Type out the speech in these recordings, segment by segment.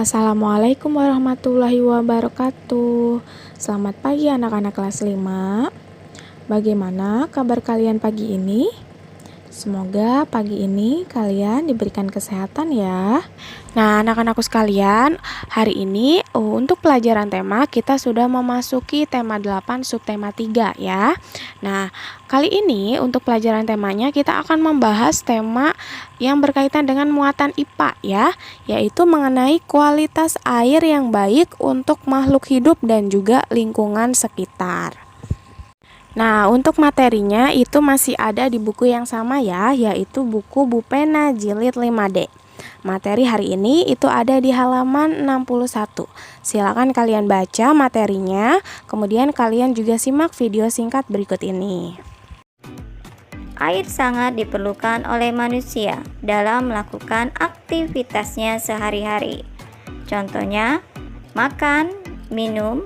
Assalamualaikum warahmatullahi wabarakatuh. Selamat pagi anak-anak kelas 5. Bagaimana kabar kalian pagi ini? Semoga pagi ini kalian diberikan kesehatan ya. Nah, anak-anakku sekalian, hari ini untuk pelajaran tema kita sudah memasuki tema 8 subtema 3 ya. Nah, kali ini untuk pelajaran temanya kita akan membahas tema yang berkaitan dengan muatan IPA ya, yaitu mengenai kualitas air yang baik untuk makhluk hidup dan juga lingkungan sekitar. Nah, untuk materinya itu masih ada di buku yang sama ya, yaitu buku Bupena Jilid 5D. Materi hari ini itu ada di halaman 61. Silakan kalian baca materinya, kemudian kalian juga simak video singkat berikut ini. Air sangat diperlukan oleh manusia dalam melakukan aktivitasnya sehari-hari. Contohnya, makan, minum,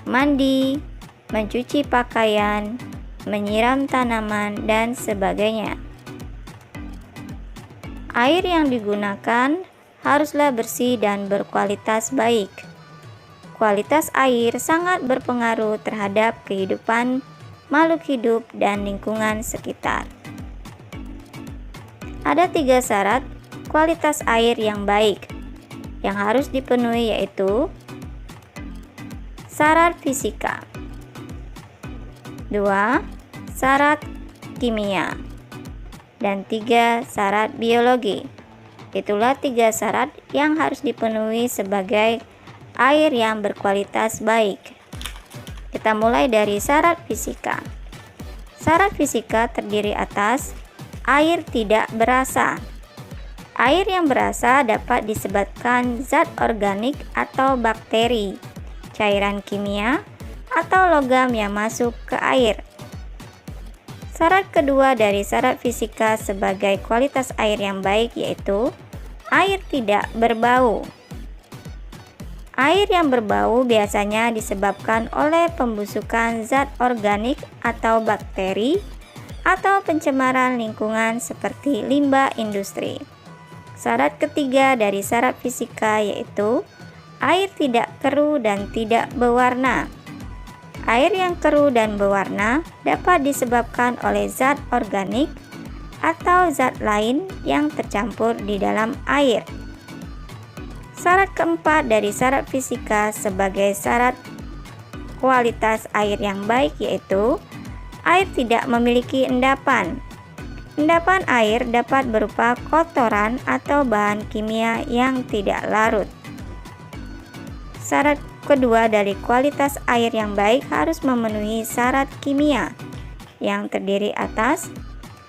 mandi, mencuci pakaian, menyiram tanaman, dan sebagainya. Air yang digunakan haruslah bersih dan berkualitas baik. Kualitas air sangat berpengaruh terhadap kehidupan makhluk hidup dan lingkungan sekitar. Ada 3 syarat kualitas air yang baik yang harus dipenuhi, yaitu syarat fisika, 2 syarat kimia, dan 3 syarat biologi. Itulah 3 syarat yang harus dipenuhi sebagai air yang berkualitas baik. Kita mulai dari syarat fisika. Syarat fisika terdiri atas air tidak berasa. Air yang berasa dapat disebabkan zat organik atau bakteri, cairan kimia, atau logam yang masuk ke air. Syarat kedua dari syarat fisika sebagai kualitas air yang baik yaitu air tidak berbau. Air yang berbau biasanya disebabkan oleh pembusukan zat organik atau bakteri atau pencemaran lingkungan seperti limbah industri. Syarat ketiga dari syarat fisika yaitu air tidak keruh dan tidak berwarna. Air yang keruh dan berwarna dapat disebabkan oleh zat organik atau zat lain yang tercampur di dalam air. Syarat keempat dari syarat fisika sebagai syarat kualitas air yang baik yaitu air tidak memiliki endapan. Endapan air dapat berupa kotoran atau bahan kimia yang tidak larut. Syarat kedua dari kualitas air yang baik harus memenuhi syarat kimia yang terdiri atas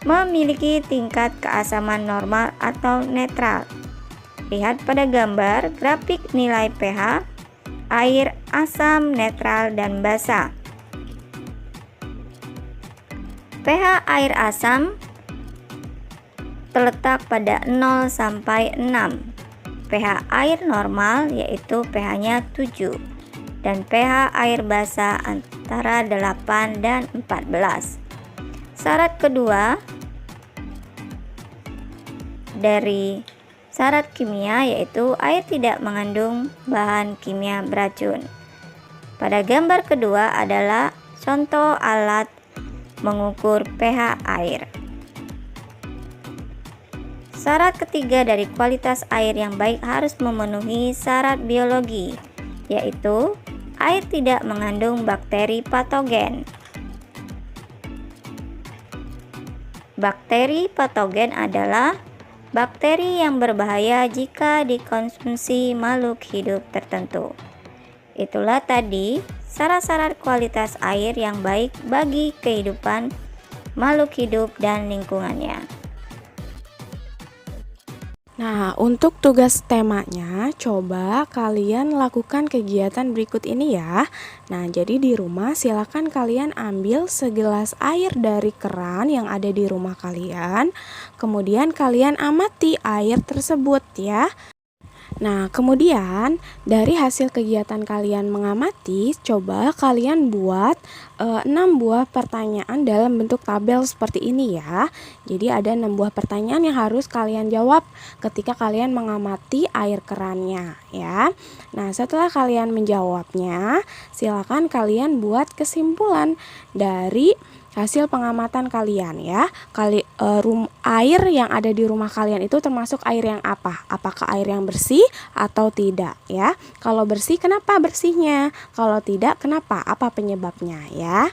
memiliki tingkat keasaman normal atau netral. Lihat pada gambar grafik nilai pH air, asam, netral, dan basa. pH air asam terletak pada 0 sampai 6. pH air normal yaitu pH-nya 7 dan pH air basa antara 8 dan 14. Syarat kedua dari syarat kimia yaitu air tidak mengandung bahan kimia beracun. Pada gambar kedua adalah contoh alat mengukur pH air. Syarat ketiga dari kualitas air yang baik harus memenuhi syarat biologi, yaitu air tidak mengandung bakteri patogen. Bakteri patogen adalah bakteri yang berbahaya jika dikonsumsi makhluk hidup tertentu. Itulah tadi syarat-syarat kualitas air yang baik bagi kehidupan makhluk hidup dan lingkungannya. Nah, untuk tugas temanya, coba kalian lakukan kegiatan berikut ini ya. Nah, jadi di rumah silakan kalian ambil segelas air dari keran yang ada di rumah kalian. Kemudian kalian amati air tersebut ya. Nah, kemudian dari hasil kegiatan kalian mengamati, coba kalian buat 6 buah pertanyaan dalam bentuk tabel seperti ini ya. Jadi ada 6 buah pertanyaan yang harus kalian jawab ketika kalian mengamati air kerannya ya. Nah, setelah kalian menjawabnya, silakan kalian buat kesimpulan dari hasil pengamatan kalian ya. Air yang ada di rumah kalian itu termasuk air yang apa? Apakah air yang bersih atau tidak ya? Kalau bersih, kenapa bersihnya? Kalau tidak, kenapa? Apa penyebabnya ya?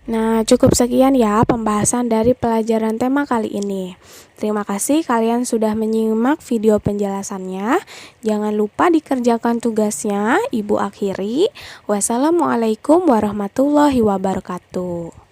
Nah, cukup sekian ya pembahasan dari pelajaran tema kali ini. Terima kasih kalian sudah menyimak video penjelasannya. Jangan lupa dikerjakan tugasnya. Ibu akhiri. Wassalamualaikum warahmatullahi wabarakatuh.